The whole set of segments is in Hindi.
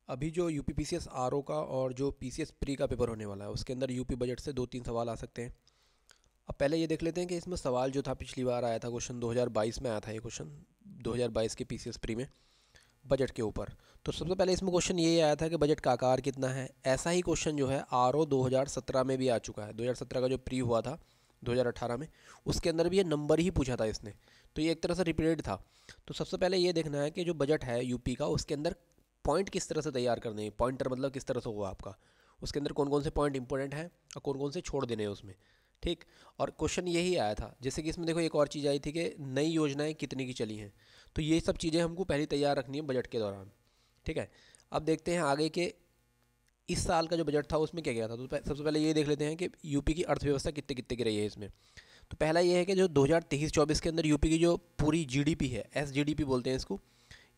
अभी जो यूपी पीसीएस आरओ का और जो पीसीएस प्री का पेपर होने वाला है उसके अंदर यूपी बजट से 2-3 सवाल आ सकते हैं। अब पहले ये देख लेते हैं कि इसमें सवाल जो था पिछली बार आया था, क्वेश्चन 2022 में आया था ये क्वेश्चन 2022 के पीसीएस प्री में बजट के ऊपर। तो सबसे पहले इसमें क्वेश्चन ये आया था कि बजट का आकार कितना है। ऐसा ही क्वेश्चन जो है आरओ 2017 में भी आ चुका है। 2017 का जो प्री हुआ था 2018 में, उसके अंदर भी ये नंबर ही पूछा था इसने, तो ये एक तरह से रिपीटेड था। तो सबसे पहले ये देखना है कि जो बजट है यूपी का उसके अंदर पॉइंट किस तरह से तैयार करने हैं। पॉइंटर मतलब किस तरह से होगा आपका, उसके अंदर कौन कौन से पॉइंट इंपॉर्टेंट हैं और कौन कौन से छोड़ देने हैं उसमें। ठीक। और क्वेश्चन यही आया था, जैसे कि इसमें देखो एक और चीज़ आई थी कि नई योजनाएं कितने की चली हैं। तो ये सब चीज़ें हमको पहले तैयार रखनी है बजट के दौरान। ठीक है। अब देखते हैं आगे के इस साल का जो बजट था उसमें क्या क्या था। तो सबसे पहले ये देख लेते हैं कि यूपी की अर्थव्यवस्था कितने कितने की रही है इसमें। तो पहला ये है कि जो 2023-24 के अंदर यूपी की जो पूरी जीडीपी है, एसजीडीपी बोलते हैं इसको,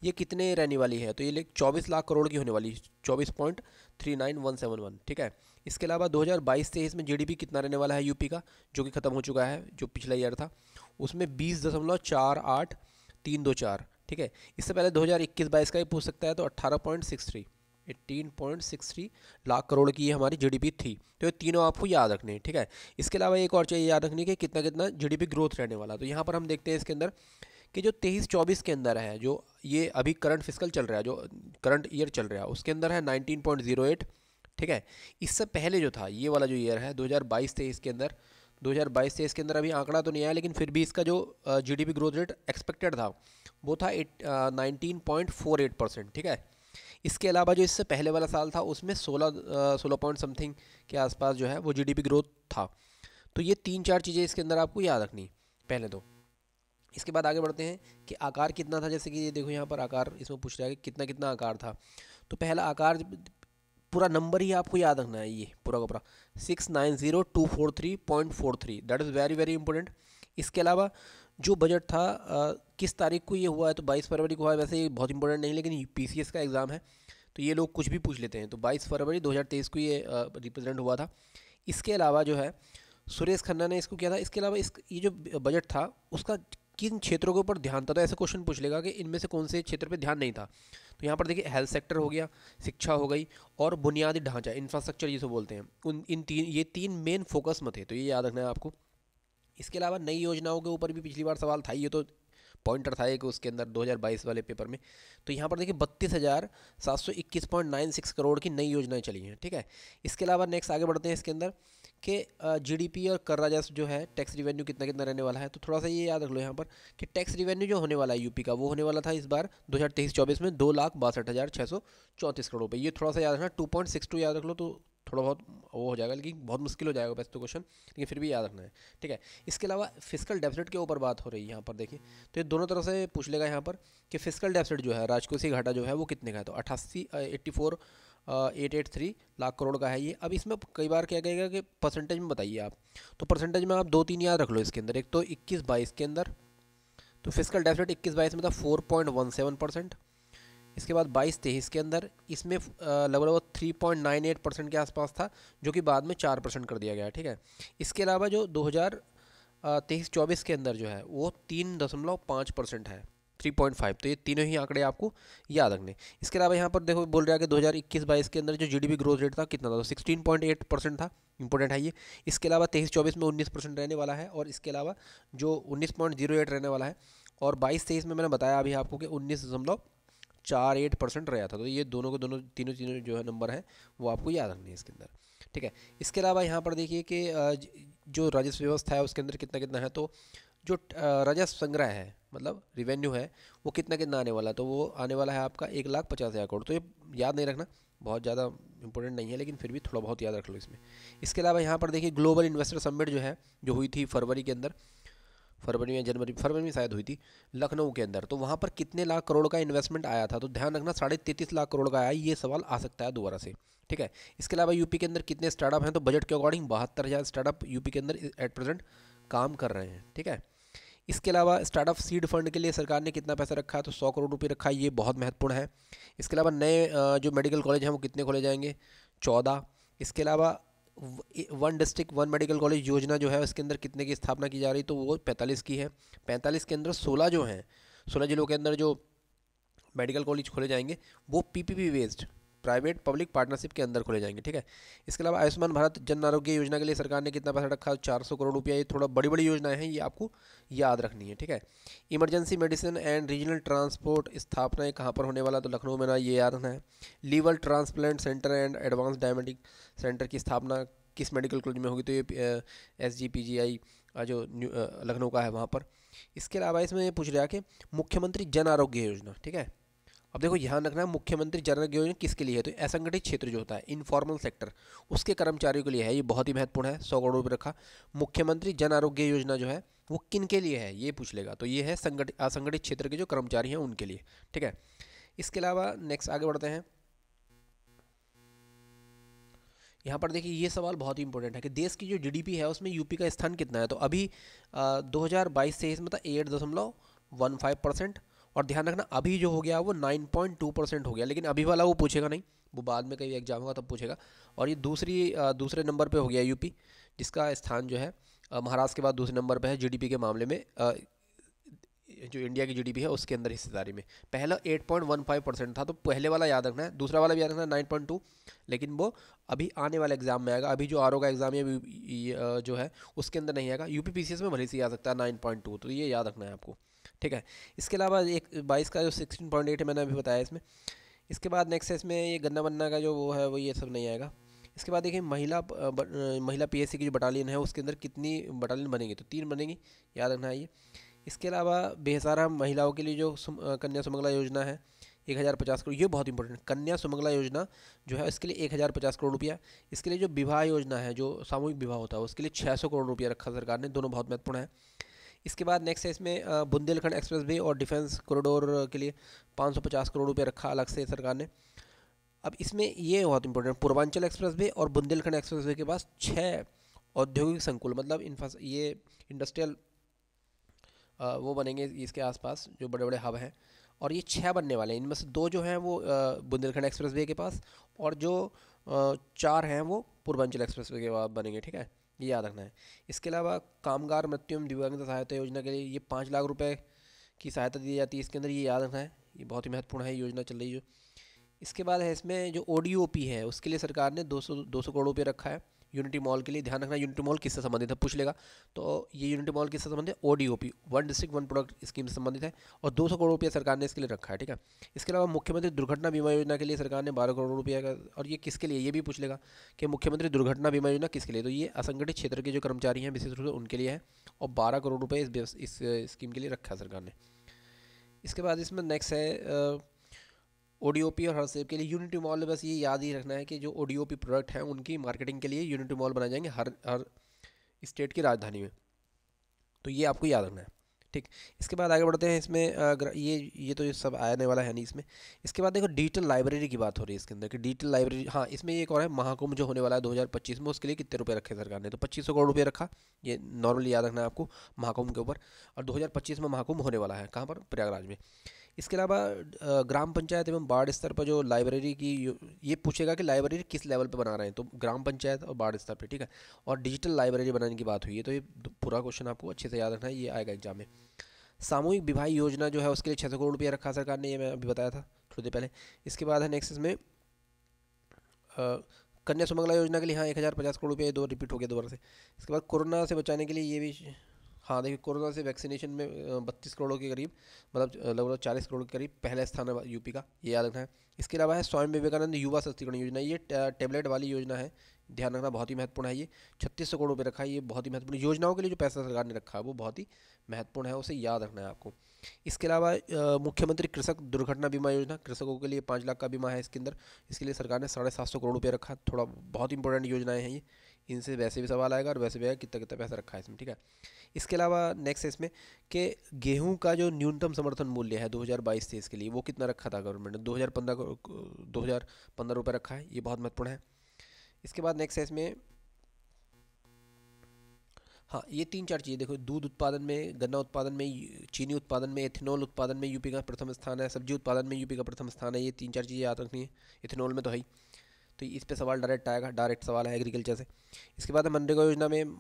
ये कितने रहने वाली है। तो ये 24 लाख करोड़ की होने वाली, 24.39171। ठीक है। इसके अलावा 2022-23 में जीडीपी कितना रहने वाला है यूपी का, जो कि ख़त्म हो चुका है, जो पिछला ईयर था, उसमें 20.48324। ठीक है। इससे पहले 2021-22 का ही पूछ सकता है, तो 18.63 लाख करोड़ की ये हमारी जीडीपी थी। तो ये तीनों आपको याद रखने हैं। ठीक है। इसके अलावा एक और चाहिए याद रखने की, कितना कितना जीडीपी ग्रोथ रहने वाला। तो यहाँ पर हम देखते हैं इसके अंदर कि जो 23-24 के अंदर है, जो ये अभी करंट फिस्कल चल रहा है, जो करंट ईयर चल रहा है, उसके अंदर है 19.08। ठीक है। इससे पहले जो था ये वाला जो ईयर है 2022-23 के अंदर, 2022-23 के अंदर अभी आंकड़ा तो नहीं आया, लेकिन फिर भी इसका जो जीडीपी ग्रोथ रेट एक्सपेक्टेड था वो था 19.48%। ठीक है। इसके अलावा जो इससे पहले वाला साल था उसमें 16 पॉइंट समथिंग के आसपास जो है वो जीडीपी ग्रोथ था। तो ये 3-4 चीज़ें इसके अंदर आपको याद रखनी पहले तो। इसके बाद आगे बढ़ते हैं कि आकार कितना था। जैसे कि ये देखो यहाँ पर आकार इसमें पूछ रहा है कि कितना कितना आकार था। तो पहला आकार, पूरा नंबर ही आपको याद रखना है, ये पूरा का पूरा 690243.43। That is very very important. इसके अलावा जो बजट था किस तारीख को ये हुआ है, तो 22 फरवरी को हुआ है। वैसे ये बहुत इंपॉर्टेंट नहीं, लेकिन पीसीएस का एग्ज़ाम है तो ये लोग कुछ भी पूछ लेते हैं। तो 22 फरवरी 2023 को ये रिप्रेजेंट हुआ था। इसके अलावा जो है सुरेश खन्ना ने इसको किया था। इसके अलावा इस ये जो बजट था उसका किन क्षेत्रों के ऊपर ध्यान था, तो ऐसा क्वेश्चन पूछ लेगा कि इनमें से कौन से क्षेत्र पे ध्यान नहीं था। तो यहाँ पर देखिए हेल्थ सेक्टर हो गया, शिक्षा हो गई, और बुनियादी ढांचा इंफ्रास्ट्रक्चर जिसे बोलते हैं, उन इन तीन ये तीन मेन फोकस में थे। तो ये याद रखना है आपको। इसके अलावा नई योजनाओं के ऊपर भी पिछली बार सवाल था, ये तो पॉइंटर था एक उसके अंदर 2022 वाले पेपर में। तो यहाँ पर देखिए 32,721.96 करोड़ की नई योजनाएं चली हैं। ठीक है। इसके अलावा नेक्स्ट आगे बढ़ते हैं इसके अंदर कि जीडीपी और कर राजस्व जो है, टैक्स रिवेन्यू कितना कितना रहने वाला है। तो थोड़ा सा ये याद रख लो यहाँ पर कि टैक्स रिवेन्यू जो होने वाला है यूपी का, वो होने वाला था इस बार 2023-24 में 2,62,634 करोड़ रुपये। ये थोड़ा सा याद रखना, 2.62 याद रख लो तो थोड़ा बहुत वो हो जाएगा, लेकिन बहुत मुश्किल हो जाएगा वैसे तो क्वेश्चन, लेकिन फिर भी याद रखना है। ठीक है। इसके अलावा फिजिकल डेफिसिट के ऊपर बात हो रही है यहाँ पर देखिए, तो ये दोनों तरह से पूछ लेगा यहाँ पर कि फिजिकल डेफिसिट जो है, राजकोषीय घाटा जो है वो कितने का है। तो 84,883 लाख करोड़ का है ये। अब इसमें कई बार क्या कहेगा कि परसेंटेज में बताइए आप, तो परसेंटेज में आप 2-3 याद रख लो इसके अंदर। एक तो 21-22 के अंदर तो फिजिकल डेफिसिट 21-22 में था 4.17%। इसके बाद 22-23 के अंदर इसमें लगभग 3.98% के आसपास था, जो कि बाद में 4% कर दिया गया। ठीक है। इसके अलावा जो 2023-24 के अंदर जो है वो 3.5% है, 3.5। तो ये तीनों ही आंकड़े आपको याद रखने। इसके अलावा यहाँ पर देखो बोल रहा है कि 2021-22 के अंदर जो जीडीपी ग्रोथ रेट था कितना था, तो 16.8% था। इंपॉर्टेंट है ये। इसके अलावा 23-24 में 19% रहने वाला है, और इसके अलावा जो 19.08 रहने वाला है, और 22-23 में मैंने बताया अभी आपको कि 19.48% रहा था। तो ये दोनों के दोनों तीनों तीनों जो है नंबर है वो आपको याद रखने हैं इसके अंदर। ठीक है। इसके अलावा यहाँ पर देखिए कि जो राजस्व व्यवस्था है उसके अंदर कितना कितना है। तो जो राजस्व संग्रह है, मतलब रिवेन्यू है, वो कितना कितना आने वाला है। तो वो आने वाला है आपका 1,50,000 करोड़। तो ये याद नहीं रखना, बहुत ज़्यादा इंपॉर्टेंट नहीं है, लेकिन फिर भी थोड़ा बहुत याद रख लो इसमें। इसके अलावा यहाँ पर देखिए ग्लोबल इन्वेस्टर समिट जो है, जो हुई थी फरवरी के अंदर, फरवरी में शायद हुई थी, लखनऊ के अंदर। तो वहाँ पर कितने लाख करोड़ का इन्वेस्टमेंट आया था। तो ध्यान रखना 33.5 लाख करोड़ का आया, ये सवाल आ सकता है दोबारा से। ठीक है। इसके अलावा यूपी के अंदर कितने स्टार्टअप हैं, तो बजट के अकॉर्डिंग 72,000 स्टार्टअप यूपी के अंदर एट प्रेजेंट काम कर रहे हैं। ठीक है। इसके अलावा स्टार्टअप सीड फंड के लिए सरकार ने कितना पैसा रखा है, तो 100 करोड़ रुपये रखा है, ये बहुत महत्वपूर्ण है। इसके अलावा नए जो मेडिकल कॉलेज हैं वो कितने खोले जाएंगे, 14। इसके अलावा one district one medical college योजना जो है उसके अंदर कितने की स्थापना की जा रही, तो वो 45 की है। 45 के अंदर 16 जो हैं, 16 जिलों के अंदर जो मेडिकल कॉलेज खोले जाएंगे वो PPP based, private public partnership के अंदर खोले जाएंगे, ठीक है। इसके अलावा आयुष्मान भारत जन आरोग्य योजना के लिए सरकार ने कितना पैसा रखा, 400 करोड़ रुपया। ये थोड़ा बड़ी बड़ी योजनाएं हैं, ये आपको याद रखनी है, ठीक है। Emergency medicine and regional transport स्थापना ये कहाँ पर होने वाला, तो लखनऊ में ना, ये याद रखना है। Liver transplant centre and advance diabetic centre की स्थापना किस मेडिकल कॉलेज में होगी, तो ये SGPGI जो लखनऊ का है वहाँ पर। इसके अलावा इसमें ये पूछ रहा है कि मुख्यमंत्री जन आरोग्य योजना, ठीक है। अब देखो ध्यान रखना है, मुख्यमंत्री जन आरोग्य योजना किसके लिए है, तो असंगठित क्षेत्र जो होता है, इनफॉर्मल सेक्टर, उसके कर्मचारियों के लिए है। ये बहुत ही महत्वपूर्ण है, 100 करोड़ रुपये रखा। मुख्यमंत्री जन आरोग्य योजना जो है वो किन के लिए है, ये पूछ लेगा, तो ये है असंगठित क्षेत्र के जो कर्मचारी हैं उनके लिए, ठीक है। इसके अलावा नेक्स्ट आगे बढ़ते हैं। यहाँ पर देखिए ये सवाल बहुत ही इंपॉर्टेंट है कि देश की जो GDP है उसमें यूपी का स्थान कितना है, तो अभी 2022-23 में था 8.15%। और ध्यान रखना अभी जो हो गया वो 9.2% हो गया, लेकिन अभी वाला वो पूछेगा नहीं, वो बाद में कहीं एग्जाम होगा तब पूछेगा। और ये दूसरे नंबर पे हो गया यूपी, जिसका स्थान जो है महाराष्ट्र के बाद दूसरे नंबर पे है GDP के मामले में, जो इंडिया की GDP है उसके अंदर हिस्सेदारी में। पहला 8.15% था, तो पहले वाला याद रखना है, दूसरा वाला भी याद रखना है 9.2, लेकिन वो अभी आने वाले एग्जाम में आएगा। अभी जो RO का एग्जाम है जो है उसके अंदर नहीं आएगा, UPPCS में भले से आ सकता है 9.2, तो ये याद रखना है आपको, ठीक है। इसके अलावा एक 22 का जो 16.8 है मैंने अभी बताया इसमें। इसके बाद नेक्स्ट है इसमें ये गन्ना बनना का जो वो है वो ये सब नहीं आएगा। इसके बाद देखिए महिला PSC की जो बटालियन है उसके अंदर कितनी बटालियन बनेंगी, तो 3 बनेंगी, याद रखना है ये। इसके अलावा बेसहारा महिलाओं के लिए जो कन्या सुमंगला योजना है 1050 करोड़, ये बहुत इंपॉर्टेंट, कन्या सुमंगला योजना जो है इसके लिए 1050 करोड़ रुपया। इसके लिए जो विवाह योजना है, जो सामूहिक विवाह होता है, उसके लिए 600 करोड़ रुपया रखा सरकार ने, दोनों बहुत महत्वपूर्ण है। इसके बाद नेक्स्ट है इसमें बुंदेलखंड एक्सप्रेस वे और डिफेंस कॉरिडोर के लिए 550 करोड़ रुपये रखा अलग से सरकार ने। अब इसमें ये बहुत इंपॉर्टेंट, पूर्वांचल एक्सप्रेस वे और बुंदेलखंड एक्सप्रेस वे के पास 6 औद्योगिक संकुल, मतलब ये इंडस्ट्रियल वो बनेंगे इसके आसपास, जो बड़े बड़े हब हैं, और ये 6 बनने वाले हैं। इनमें से 2 जो हैं वो बुंदेलखंड एक्सप्रेस वे के पास, और जो 4 हैं वो पूर्वांचल एक्सप्रेस वे के बाद बनेंगे, ठीक है, ये याद रखना है। इसके अलावा कामगार मृत्यु एवं दिव्यांगता सहायता योजना के लिए ये 5 लाख रुपए की सहायता दी जाती है, इसके अंदर ये याद रखना है, ये बहुत ही महत्वपूर्ण है योजना चल रही है जो। इसके बाद है इसमें जो ODOP है उसके लिए सरकार ने 200 करोड़ रुपये रखा है यूनिटी मॉल के लिए। ध्यान रखना यूनिटी मॉल किससे संबंधित है, पूछ लेगा, तो ये यूनिटी मॉल किससे संबंधित है, ODOP, one district one product scheme से संबंधित है, और 200 करोड़ रुपया सरकार ने इसके लिए रखा है, ठीक है। इसके अलावा मुख्यमंत्री दुर्घटना बीमा योजना के लिए सरकार ने 12 करोड़ रुपया का, और ये किसके लिए, ये भी पूछ लेगा कि मुख्यमंत्री दुर्घटना बीमा योजना किसके लिए, तो ये असंगठित क्षेत्र के जो कर्मचारी हैं विशेष रूप से उनके लिए है, और 12 करोड़ रुपये इस स्कीम के लिए रखा है सरकार ने। इसके बाद इसमें नेक्स्ट है ODOP और हरसेब के लिए यूनिटी मॉल, बस ये याद ही रखना है कि जो ODOP प्रोडक्ट हैं उनकी मार्केटिंग के लिए यूनिटी मॉल बनाए जाएंगे हर स्टेट की राजधानी में, तो ये आपको याद रखना है, ठीक। इसके बाद आगे बढ़ते हैं इसमें ये तो ये सब आने वाला है नहीं इसमें। इसके बाद देखो डिजिटल लाइब्रेरी की बात हो रही है इसके अंदर कि डिजिटल लाइब्रेरी, हाँ इसमें एक और है महाकुंभ जो होने वाला है 2025 में, उसके लिए कितने रुपए रखे सरकार ने, तो 2500 करोड़ रुपये रखा, ये नॉर्मली याद रखना है आपको महाकुंभ के ऊपर। और 2025 में महाकुंभ होने वाला है, कहाँ पर, प्रयागराज में। इसके अलावा ग्राम पंचायत एवं वार्ड स्तर पर जो लाइब्रेरी की, ये पूछेगा कि लाइब्रेरी किस लेवल पे बना रहे हैं, तो ग्राम पंचायत और वार्ड स्तर पे, ठीक है। और डिजिटल लाइब्रेरी बनाने की बात हुई है, तो ये पूरा क्वेश्चन आपको अच्छे से याद रखना है, ये आएगा एग्जाम में। सामूहिक विवाह योजना जो है उसके लिए 600 करोड़ रुपया रखा सरकार ने, ये मैं अभी बताया था थोड़ी देर पहले। इसके बाद है नेक्स्ट इसमें कन्या सुमंगला योजना के लिए, हाँ 1050 करोड़ रुपये, 2 रिपीट हो गया दोबारा से। इसके बाद कोरोना से बचाने के लिए ये भी, हाँ देखिए कोरोना से वैक्सीनेशन में 32 करोड़ के करीब, मतलब लगभग 40 करोड़ के करीब पहला स्थान है यूपी का, ये याद रखना है। इसके अलावा है स्वामी विवेकानंद युवा सशक्तिकरण योजना, ये टेबलेट वाली योजना है, ध्यान रखना बहुत ही महत्वपूर्ण है। ये 3600 करोड़ रुपये रखा है, ये बहुत ही महत्वपूर्ण योजनाओं के लिए जो पैसा सरकार ने रखा है वो बहुत ही महत्वपूर्ण है, उसे याद रखना है आपको। इसके अलावा मुख्यमंत्री कृषक दुर्घटना बीमा योजना, कृषकों के लिए 5 लाख का बीमा है इसके अंदर, इसके लिए सरकार ने 750 करोड़ रुपये रखा, थोड़ा बहुत इंपॉर्टेंट योजनाएं हैं ये, इनसे वैसे भी सवाल आएगा और वैसे भी आएगा कितना कितना पैसा रखा है इसमें, ठीक है। इसके अलावा नेक्स्ट है इसमें कि गेहूं का जो न्यूनतम समर्थन मूल्य है 2022-23 के लिए वो कितना रखा था गवर्नमेंट ने, 2015 रुपये रखा है, ये बहुत महत्वपूर्ण है। इसके बाद नेक्स्ट है इसमें, हाँ ये 3-4 चीज़ें देखो, दूध उत्पादन में, गन्ना उत्पादन में, चीनी उत्पादन में, एथेनॉल उत्पादन में यूपी का प्रथम स्थान है, सब्जी उत्पादन में यूपी का प्रथम स्थान है, ये 3-4 चीज़ें याद रखनी है। एथेनॉल में तो है ही, तो इस पे सवाल डायरेक्ट आएगा, डायरेक्ट सवाल है एग्रीकल्चर से। इसके बाद मनरेगा योजना में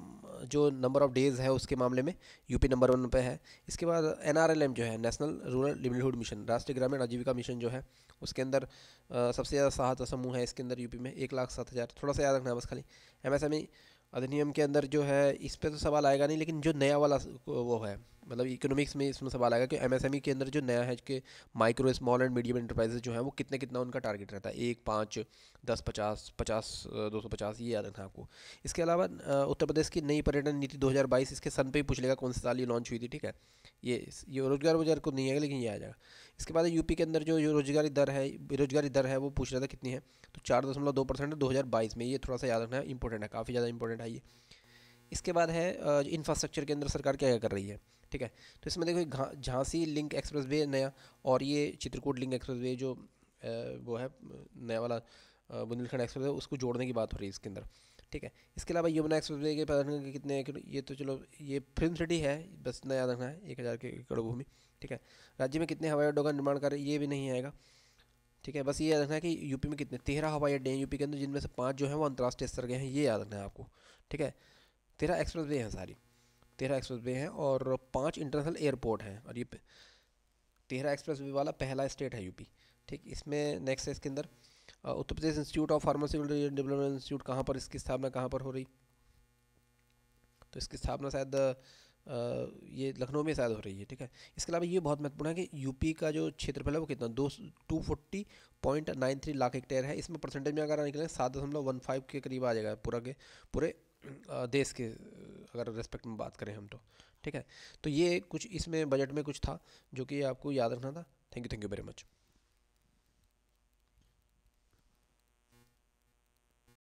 जो नंबर ऑफ डेज़ है उसके मामले में यूपी नंबर 1 पे है। इसके बाद NRLM जो है नेशनल रूरल लिवलीहुड मिशन, राष्ट्रीय ग्रामीण आजीविका मिशन जो है उसके अंदर सबसे ज़्यादा सहायता समूह है इसके अंदर यूपी में 1,07,000, थोड़ा सा याद रखना है बस खाली। एमएसएमई अधिनियम के अंदर जो है इस पे तो सवाल आएगा नहीं, लेकिन जो नया वाला वो है, मतलब इकोनॉमिक्स में इसमें सवाल आएगा कि एमएसएमई के अंदर जो नया है कि micro small and medium enterprises जो है वो कितना कितना उनका टारगेट रहता है, 1, 5, 10, 50, 50, 250, ये याद रखना आपको। इसके अलावा उत्तर प्रदेश की नई पर्यटन नीति 2022, इसके सन पे ही पूछ लेगा कौन से साल ये लॉन्च हुई थी, ठीक है। ये रोजगार वोजगार को नहीं है, लेकिन ये आ जाएगा। इसके बाद यूपी के अंदर जो रोजगारी दर है, बेरोजगारी दर है, वो पूछ रहा था कितनी है, तो 4.2% है 2022 में। ये थोड़ा सा याद रखना है, इंपॉर्टेंट है, काफ़ी ज़्यादा इंपॉर्टेंट है ये। इसके बाद है इंफ्रास्ट्रक्चर के अंदर सरकार क्या क्या कर रही है, ठीक है। तो इसमें देखो झांसी लिंक एक्सप्रेसवे नया, और ये चित्रकूट लिंक एक्सप्रेसवे जो वो है नया वाला बुंदेलखंड एक्सप्रेसवे, उसको जोड़ने की बात हो रही है इसके अंदर, ठीक है। इसके अलावा यमुना एक्सप्रेसवे के पता के कितने एकड़, ये तो चलो ये फिल्म सिटी है, बस इतना याद रखना है, 1,000 के एकड़ भूमि, ठीक है। राज्य में कितने हवाई अड्डों का निर्माण कार्य, ये भी नहीं आएगा, ठीक है। बस ये याद रखना है कि यूपी में कितने 13 हवाई अड्डे हैं यूपी के अंदर, जिनमें से 5 जो हैं वो अंतर्राष्ट्रीय स्तर के हैं, ये याद रखना है आपको, ठीक है। 13 एक्सप्रेसवे हैं सारी, 13 एक्सप्रेसवे हैं और 5 इंटरनेशनल एयरपोर्ट हैं, और ये 13 एक्सप्रेसवे वाला पहला स्टेट है यूपी, ठीक। इसमें नेक्स्ट है इसके अंदर Uttar Pradesh institute of pharmaceutical development institute, कहाँ पर इसकी स्थापना कहाँ पर हो रही, तो इसकी स्थापना शायद ये लखनऊ में शायद हो रही है, ठीक है। इसके अलावा ये बहुत महत्वपूर्ण है कि यूपी का जो क्षेत्रफल है वो कितना 240.93 लाख हेक्टेयर है। इसमें परसेंटेज में अगर निकलें 7.15 के करीब आ जाएगा पूरा के पूरे देश के, अगर रेस्पेक्ट में बात करें हम तो, ठीक है। तो ये कुछ इसमें बजट में कुछ था जो कि आपको याद रखना था। Thank you very much.